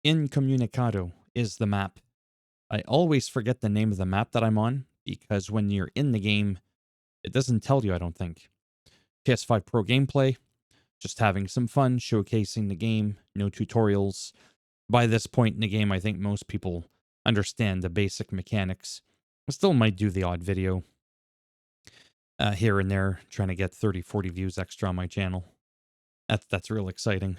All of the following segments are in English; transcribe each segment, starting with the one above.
Incommunicado is the map. I always forget the name of the map that I'm on because when you're in the game, it doesn't tell you, I don't think. PS5 Pro gameplay, just having some fun, showcasing the game, no tutorials. By this point in the game, I think most people understand the basic mechanics. I still might do the odd video here and there, trying to get 30, 40 views extra on my channel. That's real exciting.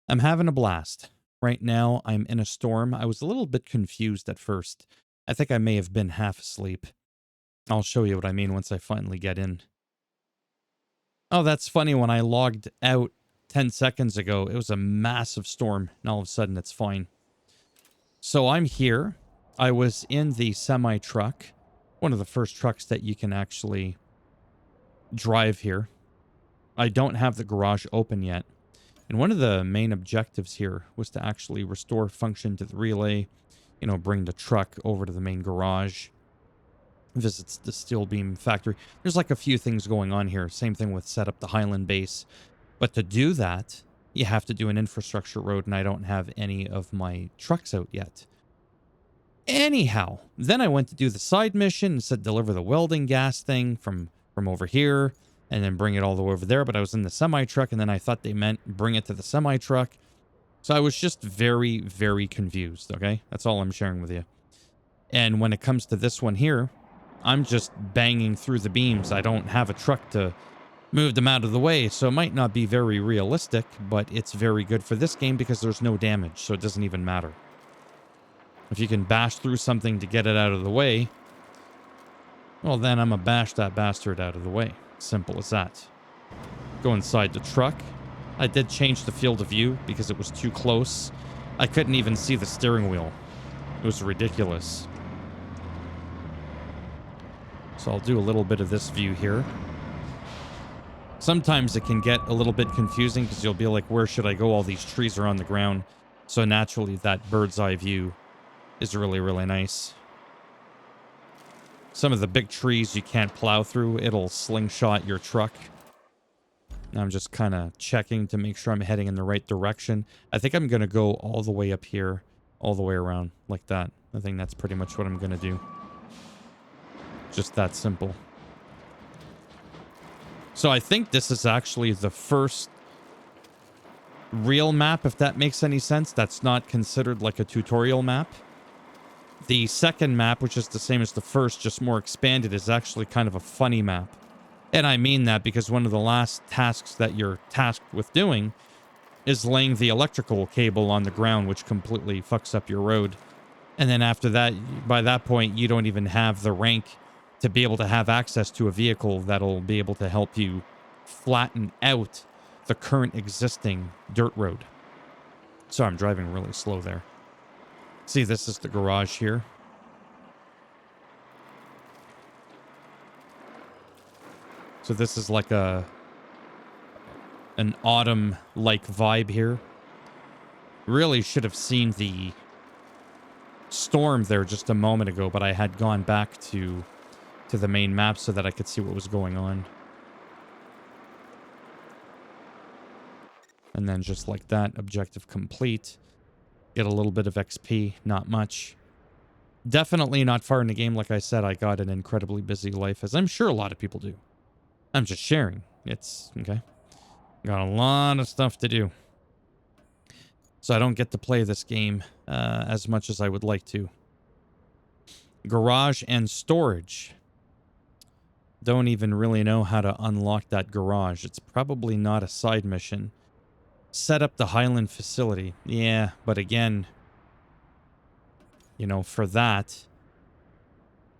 I'm having a blast. Right now, I'm in a storm. I was a little bit confused at first. I think I may have been half asleep. I'll show you what I mean once I finally get in. Oh, that's funny. When I logged out 10 seconds ago, it was a massive storm, and all of a sudden it's fine. So I'm here. I was in the semi-truck, one of the first trucks that you can actually drive here. I don't have the garage open yet. And one of the main objectives here was to actually restore function to the relay, you know, bring the truck over to the main garage, visits the steel beam factory. There's like a few things going on here. Same thing with set up the Highland base. But to do that, you have to do an infrastructure road, and I don't have any of my trucks out yet. Anyhow, then I went to do the side mission and said deliver the welding gas thing from over here and then bring it all the way over there. But I was in the semi-truck, and then I thought they meant bring it to the semi-truck. So I was just very, very confused, okay? That's all I'm sharing with you. And when it comes to this one here, I'm just banging through the beams. I don't have a truck to move them out of the way, so it might not be very realistic, but it's very good for this game because there's no damage, so it doesn't even matter. If you can bash through something to get it out of the way, well, then I'm gonna bash that bastard out of the way. Simple as that. Go inside the truck. I did change the field of view because it was too close. I couldn't even see the steering wheel. It was ridiculous. So I'll do a little bit of this view here. Sometimes it can get a little bit confusing because you'll be like, where should I go? All these trees are on the ground. So naturally, that bird's eye view is really, really nice. Some of the big trees you can't plow through. It'll slingshot your truck. I'm just kind of checking to make sure I'm heading in the right direction. I think I'm going to go all the way up here, all the way around like that. I think that's pretty much what I'm going to do. Just that simple. So I think this is actually the first real map, if that makes any sense. That's not considered like a tutorial map. The second map, which is the same as the first, just more expanded, is actually kind of a funny map. And I mean that because one of the last tasks that you're tasked with doing is laying the electrical cable on the ground, which completely fucks up your road. And then after that, by that point, you don't even have the rank to be able to have access to a vehicle that'll be able to help you flatten out the current existing dirt road. So I'm driving really slow there. See, this is the garage here. So this is like an autumn-like vibe here. Really should have seen the storm there just a moment ago, but I had gone back to the main map so that I could see what was going on. And then just like that, objective complete. Get a little bit of XP, not much. Definitely not far in the game. Like I said, I got an incredibly busy life, as I'm sure a lot of people do. I'm just sharing. It's okay. Got a lot of stuff to do. So I don't get to play this game as much as I would like to. Garage and storage. Don't even really know how to unlock that garage. It's probably not a side mission. Set up the Highland facility. Yeah, but again, you know, for that,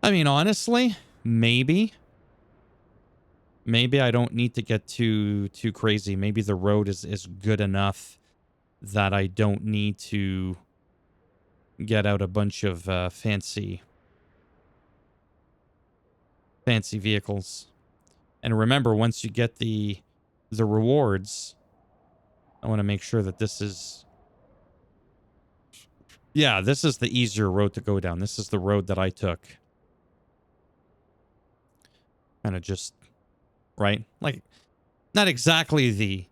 I mean, honestly, maybe I don't need to get too crazy. Maybe the road is good enough that I don't need to get out a bunch of fancy vehicles. And remember, once you get the rewards, I want to make sure that this is... Yeah, this is the easier road to go down. This is the road that I took. Kind of just... Right? Like, not exactly the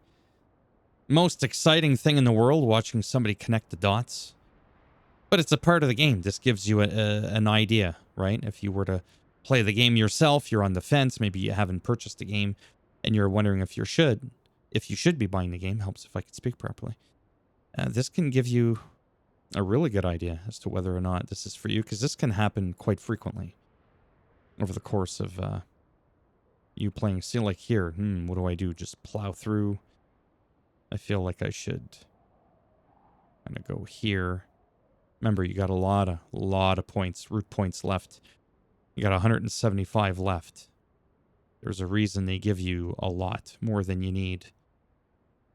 most exciting thing in the world, watching somebody connect the dots. But it's a part of the game. This gives you an idea, right? If you were to play the game yourself, you're on the fence, maybe you haven't purchased the game, and you're wondering if you should be buying the game. Helps if I can speak properly. This can give you a really good idea as to whether or not this is for you, because this can happen quite frequently over the course of you playing. See, like here, what do I do? Just plow through? I feel like I should kind of go here. Remember, you got a lot of points, root points left. You got 175 left. There's a reason they give you a lot more than you need.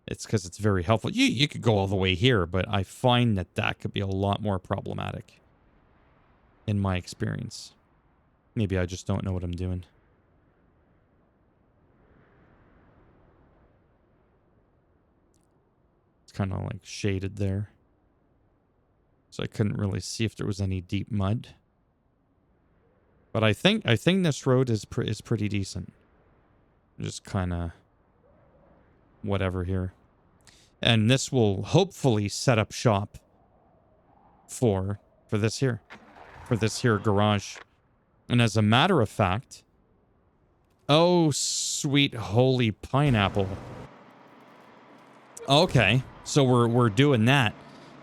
It's because it's very helpful. You could go all the way here, but I find that could be a lot more problematic in my experience. Maybe I just don't know what I'm doing. It's kind of like shaded there. So I couldn't really see if there was any deep mud. But I think this road is pretty decent. Just kind of whatever here. And this will hopefully set up shop for this here garage. And as a matter of fact, oh sweet holy pineapple. Okay, so we're doing that.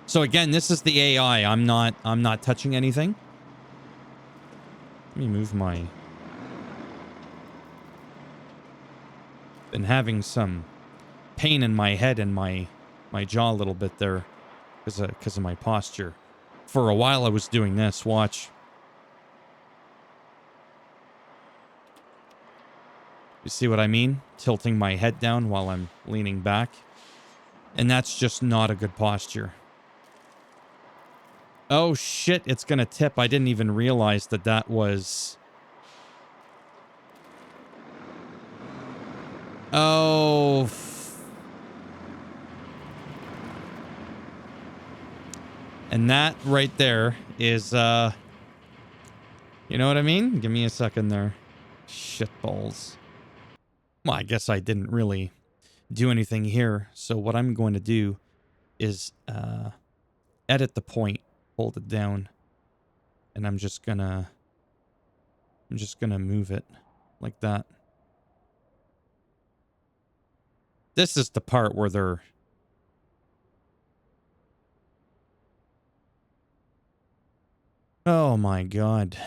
So again, this is the AI. I'm not touching anything. Let me move my... Been having some pain in my head and my jaw a little bit there because of my posture. For a while I was doing this. Watch. You see what I mean? Tilting my head down while I'm leaning back. And that's just not a good posture. Oh shit, it's gonna tip. I didn't even realize that was... Oh... And that right there is, you know what I mean? Give me a second there. Shitballs. Well, I guess I didn't really do anything here. So what I'm going to do is, edit the point. Hold it down. And I'm just gonna move it like that. This is the part where they're... Oh my god.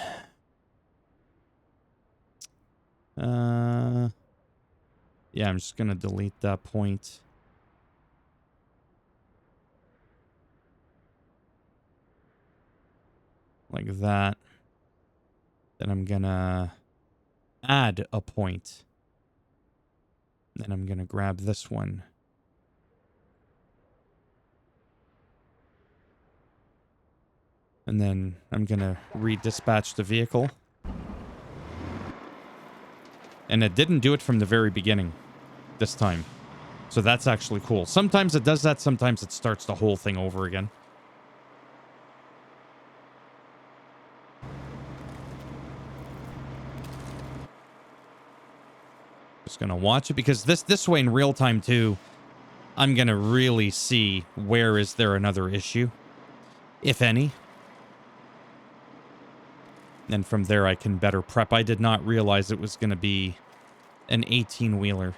Yeah, I'm just gonna delete that point. Like that. Then I'm gonna add a point. Then I'm gonna grab this one. And then I'm gonna redispatch the vehicle. And it didn't do it from the very beginning this time. So that's actually cool. Sometimes it does that, sometimes it starts the whole thing over again. Just gonna watch it because this way in real time too, I'm gonna really see where is there another issue, if any. And from there I can better prep. I did not realize it was gonna be an 18-wheeler.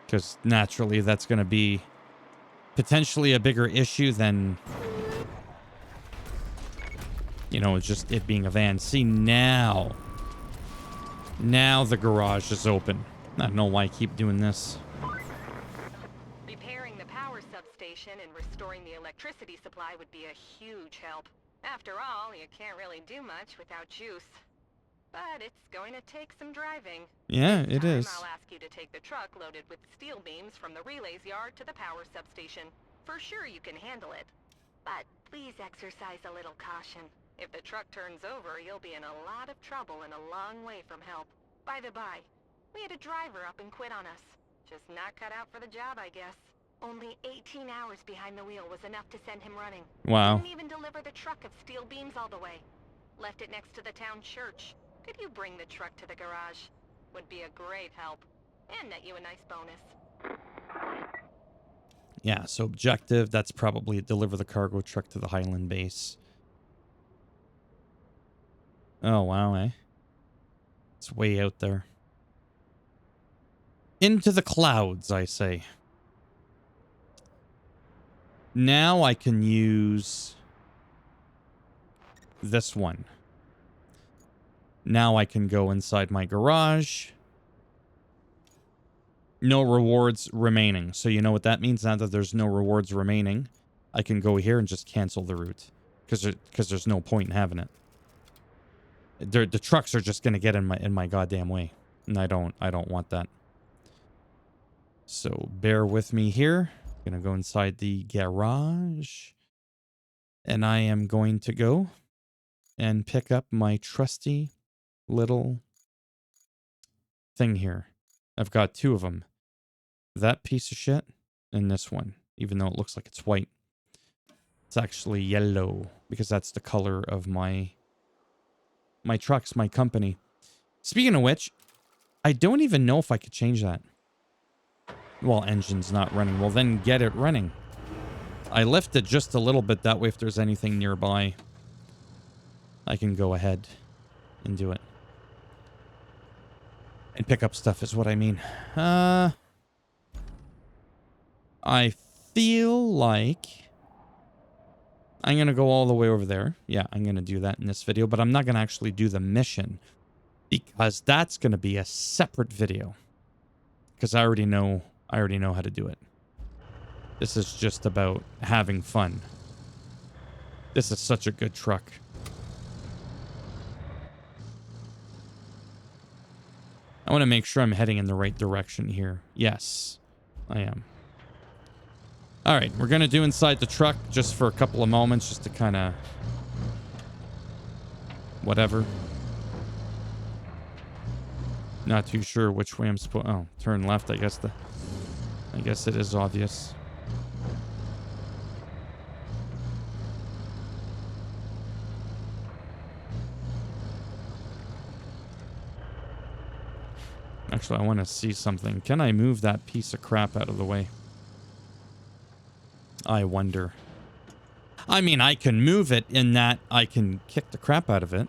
Because naturally that's gonna be potentially a bigger issue than, you know, it's just it being a van. See, now the garage is open. I don't know why I keep doing this. Repairing the power substation and restoring the electricity supply would be a huge help. After all, you can't really do much without juice. But it's going to take some driving. Yeah, it is. I'll ask you to take the truck loaded with steel beams from the relays yard to the power substation. For sure you can handle it. But please exercise a little caution. If the truck turns over, you'll be in a lot of trouble and a long way from help. By the by, we had a driver up and quit on us. Just not cut out for the job, I guess. Only 18 hours behind the wheel was enough to send him running. Wow. Didn't even deliver the truck of steel beams all the way. Left it next to the town church. Could you bring the truck to the garage? Would be a great help. And net you a nice bonus. Yeah, so objective, that's probably deliver the cargo truck to the Highland base. Oh, wow, eh? It's way out there. Into the clouds, I say. Now I can use this one. Now I can go inside my garage. No rewards remaining. So you know what that means? Now that there's no rewards remaining, I can go here and just cancel the route. Because there's no point in having it. The trucks are just going to get in my goddamn way. And I don't want that. So bear with me here. I'm going to go inside the garage. And I am going to go and pick up my trusty little thing here. I've got two of them. That piece of shit and this one, even though it looks like it's white. It's actually yellow because that's the color of my trucks, my company. Speaking of which, I don't even know if I could change that. Well, engine's not running. Well, then get it running. I lift it just a little bit. That way, if there's anything nearby, I can go ahead and do it. And pick up stuff is what I mean. I feel like I'm going to go all the way over there. Yeah, I'm going to do that in this video, but I'm not going to actually do the mission because that's going to be a separate video because I already know how to do it. This is just about having fun. This is such a good truck. I want to make sure I'm heading in the right direction here. Yes, I am. All right, we're going to do inside the truck just for a couple of moments, just to kind of... whatever. Not too sure which way I'm supposed... Oh, turn left, I guess it is obvious. Actually, I want to see something. Can I move that piece of crap out of the way? I wonder. I mean, I can move it in that I can kick the crap out of it.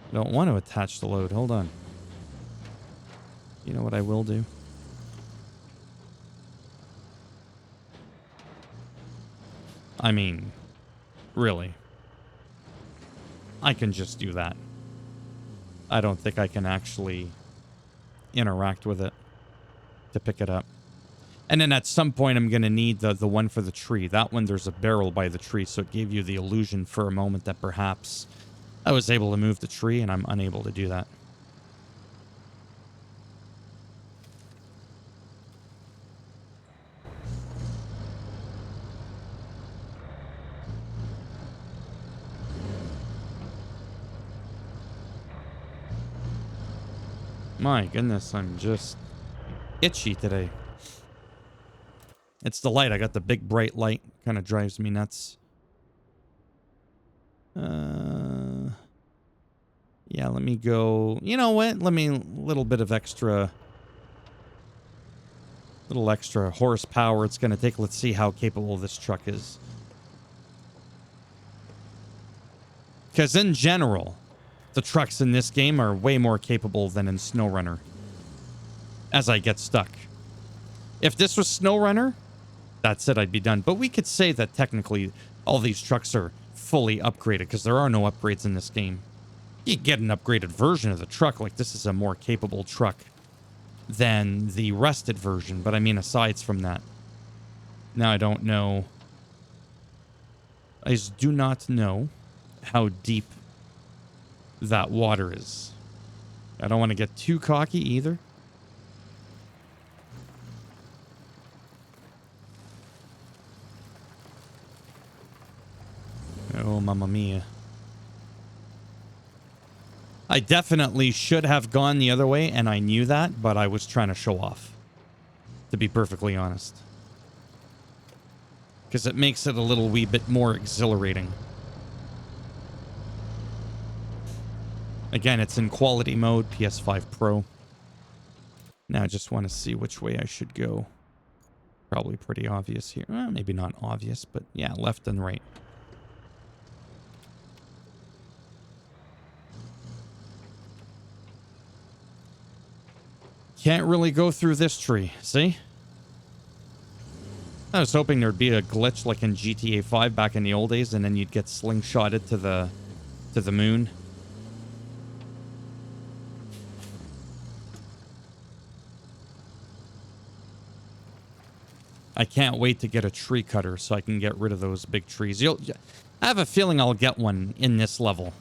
I don't want to attach the load. Hold on. You know what I will do? I mean, really. I can just do that. I don't think I can actually interact with it to pick it up. And then at some point, I'm going to need the one for the tree. That one, there's a barrel by the tree, so it gave you the illusion for a moment that perhaps I was able to move the tree, and I'm unable to do that. My goodness, I'm just itchy today. It's the light. I got the big bright light. Kind of drives me nuts. Yeah, let me go. You know what? Let me little extra horsepower it's going to take. Let's see how capable this truck is. Because in general, the trucks in this game are way more capable than in SnowRunner. As I get stuck. If this was SnowRunner, that's it, I'd be done. But we could say that technically all these trucks are fully upgraded because there are no upgrades in this game. You get an upgraded version of the truck, like this is a more capable truck than the rusted version. But I mean, aside from that, now I don't know. I just do not know how deep that water is. I don't want to get too cocky either. Oh, mamma mia. I definitely should have gone the other way, and I knew that, but I was trying to show off. To be perfectly honest. Because it makes it a little wee bit more exhilarating. Again, it's in quality mode, PS5 Pro. Now I just want to see which way I should go. probably pretty obvious here. Maybe not obvious, but yeah, left and right. Can't really go through this tree, see? I was hoping there'd be a glitch like in GTA 5 back in the old days, and then you'd get slingshotted to the moon. I can't wait to get a tree cutter so I can get rid of those big trees. I have a feeling I'll get one in this level.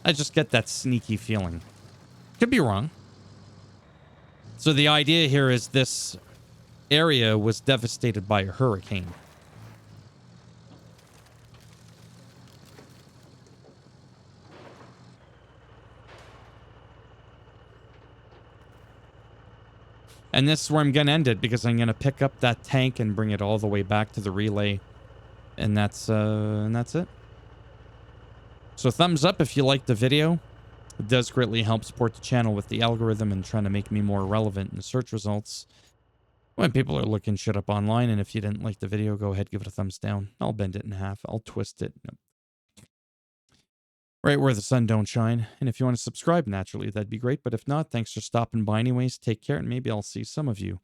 I just get that sneaky feeling. Could be wrong. So the idea here is this area was devastated by a hurricane. And this is where I'm going to end it, because I'm going to pick up that tank and bring it all the way back to the relay. And that's it. So thumbs up if you liked the video. It does greatly help support the channel with the algorithm and trying to make me more relevant in the search results when people are looking shit up online. And if you didn't like the video, go ahead, give it a thumbs down. I'll bend it in half. I'll twist it. Right where the sun don't shine. And if you want to subscribe, naturally, that'd be great. But if not, thanks for stopping by anyways. Take care, and maybe I'll see some of you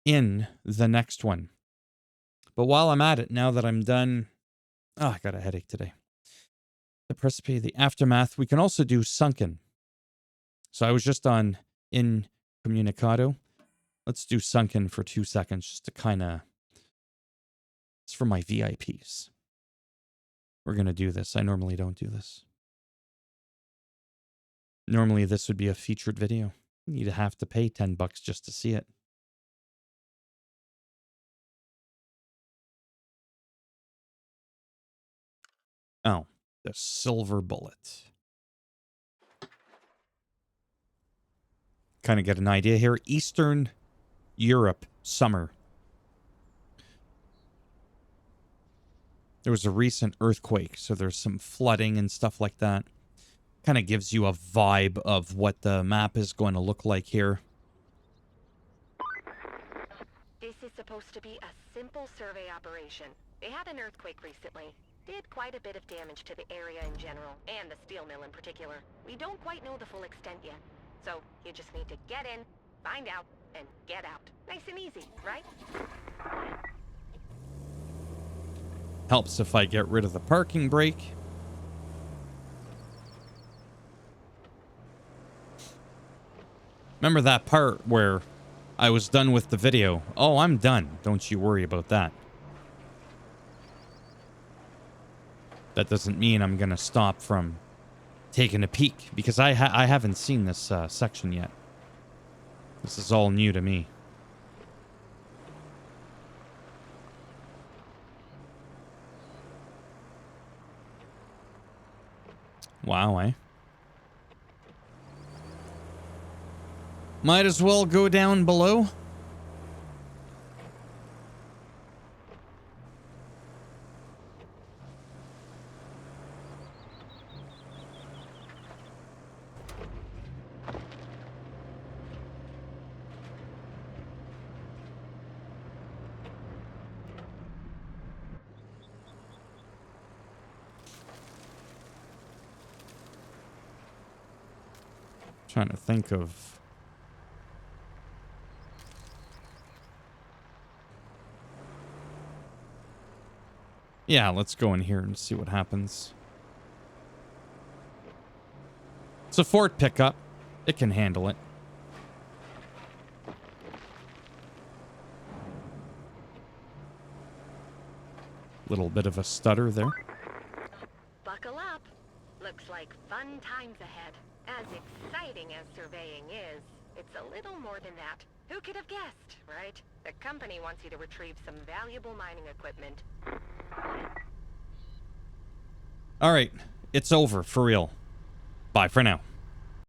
in the next one. But while I'm at it, now that I'm done... Oh, I got a headache today. The precipice, the aftermath. We can also do sunken. So I was just on Incommunicado. Let's do sunken for 2 seconds just to kind of... It's for my VIPs. We're going to do this. I normally don't do this. Normally this would be a featured video. You'd have to pay $10 just to see it. Oh, the silver bullet. Kind of get an idea here. Eastern Europe, summer. There was a recent earthquake, so there's some flooding and stuff like that. Kind of gives you a vibe of what the map is going to look like here. This is supposed to be a simple survey operation. They had an earthquake recently. Did quite a bit of damage to the area in general, and the steel mill in particular. We don't quite know the full extent yet. So you just need to get in, find out, and get out. Nice and easy, right? Helps if I get rid of the parking brake. Remember that part where I was done with the video? Oh, I'm done. Don't you worry about that. That doesn't mean I'm going to stop from taking a peek, because I haven't seen this section yet. This is all new to me. Wow, eh? Might as well go down below. Trying to think of... Yeah, let's go in here and see what happens. It's a Ford pickup. It can handle it. Little bit of a stutter there. Buckle up. Looks like fun times ahead. As exciting as surveying is, it's a little more than that. Who could have guessed, right? The company wants you to retrieve some valuable mining equipment. All right, it's over for real. Bye for now.